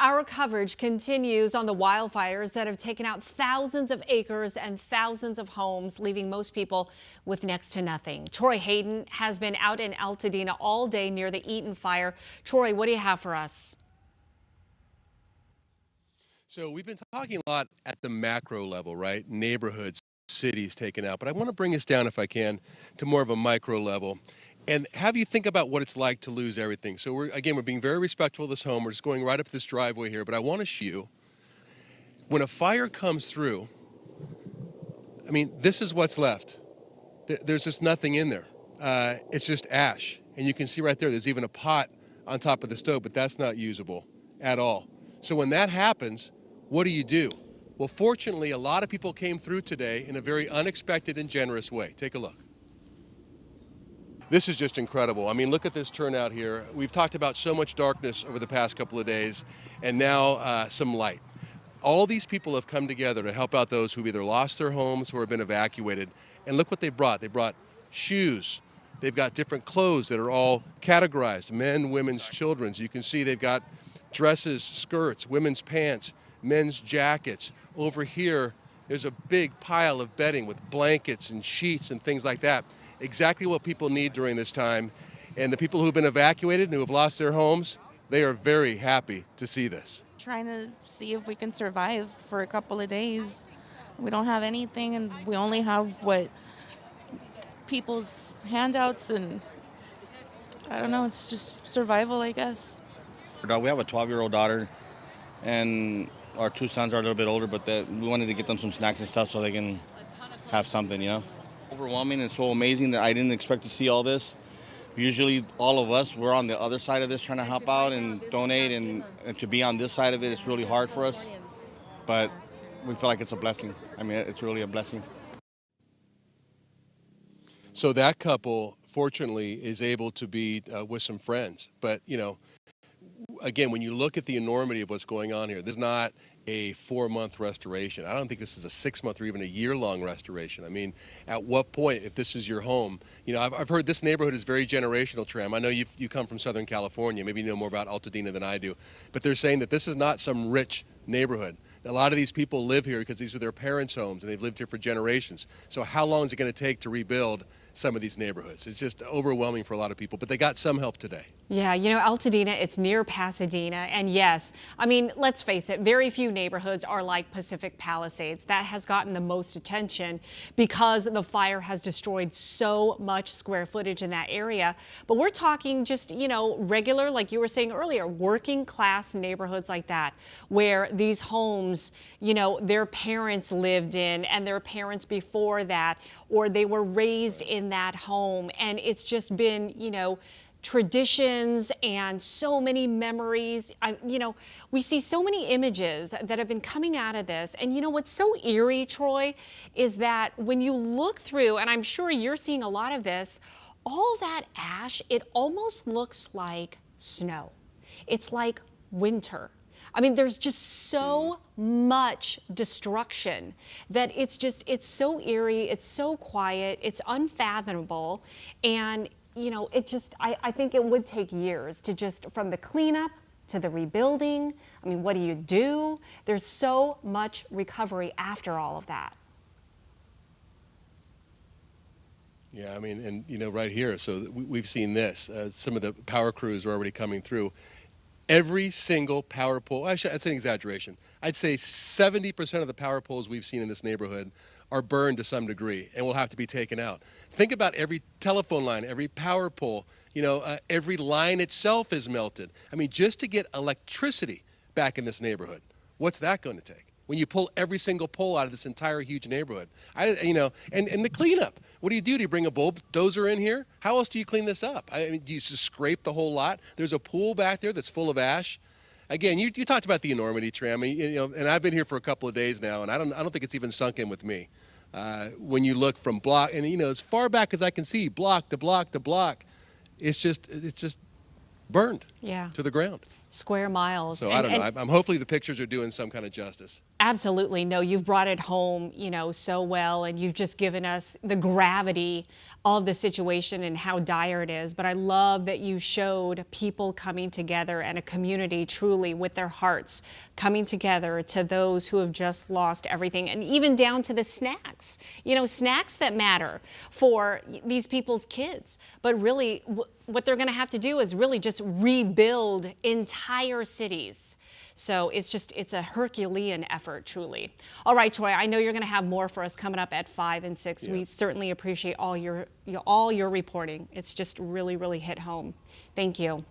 Our coverage continues on the wildfires that have taken out thousands of acres and thousands of homes, leaving most people with next to nothing. Troy Hayden has been out in Altadena all day near the Eaton fire. Troy, what do you have for us? So we've been talking a lot at the macro level, right? Neighborhoods, cities taken out. But I want to bring us down, if I can, to more of a micro level and have you think about what it's like to lose everything. So we're being very respectful of this home. We're just going right up this driveway here. But I want to show you, when a fire comes through, I mean, this is what's left. There's just nothing in there. It's just ash. And you can see right there, there's even a pot on top of the stove, but that's not usable at all. So when that happens, what do? Well, fortunately, a lot of people came through today in a very unexpected and generous way. Take a look. This is just incredible. I mean, look at this turnout here. We've talked about so much darkness over the past couple of days, and now some light. All these people have come together to help out those who've either lost their homes or have been evacuated. And look what they brought. They brought shoes. They've got different clothes that are all categorized, men, women's, children's. You can see they've got dresses, skirts, women's pants, men's jackets. Over here, there's a big pile of bedding with blankets and sheets and things like that. Exactly what people need during this time. And the people who've been evacuated and who have lost their homes, they are very happy to see this. Trying to see if we can survive for a couple of days. We don't have anything, and we only have people's handouts, and I don't know, it's just survival, I guess. We have a 12-year-old daughter, and our two sons are a little bit older, but we wanted to get them some snacks and stuff so they can have something, you know. Overwhelming and so amazing that I didn't expect to see all this. Usually all of us, we're on the other side of this trying to help out and donate, and to be on this side of it, it's really hard for us. But we feel like it's a blessing. I mean, it's really a blessing. So that couple, fortunately, is able to be with some friends. But, you know, again, when you look at the enormity of what's going on here, this is not a 4-month restoration. I don't think this is a 6-month or even a year-long restoration. I mean, at what point, if this is your home, you know, I've heard this neighborhood is very generational, Tram. I know you come from Southern California. Maybe you know more about Altadena than I do. But they're saying that this is not some rich neighborhood. A lot of these people live here because these are their parents' homes and they've lived here for generations. So how long is it going to take to rebuild some of these neighborhoods? It's just overwhelming for a lot of people, but they got some help today. Yeah, you know, Altadena, it's near Pasadena. And yes, I mean, let's face it, very few neighborhoods are like Pacific Palisades. That has gotten the most attention because the fire has destroyed so much square footage in that area. But we're talking just, you know, regular, like you were saying earlier, working class neighborhoods like that, where these homes, you know, their parents lived in and their parents before that, or they were raised in that home. And it's just been, you know, traditions and so many memories. You know, we see so many images that have been coming out of this. And you know what's so eerie, Troy, is that when you look through, and I'm sure you're seeing a lot of this, all that ash, it almost looks like snow. It's like winter. I mean, there's just so much destruction that it's so eerie, it's so quiet, it's unfathomable. And you know, I think it would take years to just, from the cleanup to the rebuilding. I mean, what do? There's so much recovery after all of that. Yeah, I mean, and you know, right here, so we've seen this. Some of the power crews are already coming through. Every single power pole, actually, that's an exaggeration. I'd say 70% of the power poles we've seen in this neighborhood are burned to some degree and will have to be taken out. Think about every telephone line, every power pole, you know, every line itself is melted. I mean, just to get electricity back in this neighborhood, what's that going to take? When you pull every single pole out of this entire huge neighborhood, you know, and the cleanup. What do? Do you bring a bulldozer in here? How else do you clean this up? I mean, do you just scrape the whole lot? There's a pool back there that's full of ash. Again, you talked about the enormity, Tram, you know, and I've been here for a couple of days now, and I don't think it's even sunk in with me. When you look from block, and you know, as far back as I can see, block to block to block, it's just burned to the ground. square miles. So I don't know. I'm hopefully the pictures are doing some kind of justice. Absolutely. No, you've brought it home, so well, and you've just given us the gravity of the situation and how dire it is. But I love that you showed people coming together and a community truly with their hearts coming together to those who have just lost everything, and even down to the snacks, snacks that matter for these people's kids. But really, what they're going to have to do is really just rebuild entire cities. So it's a Herculean effort, truly. All right, Troy, I know you're going to have more for us coming up at 5 and 6. Yeah. We certainly appreciate all your reporting. It's just really, really hit home. Thank you.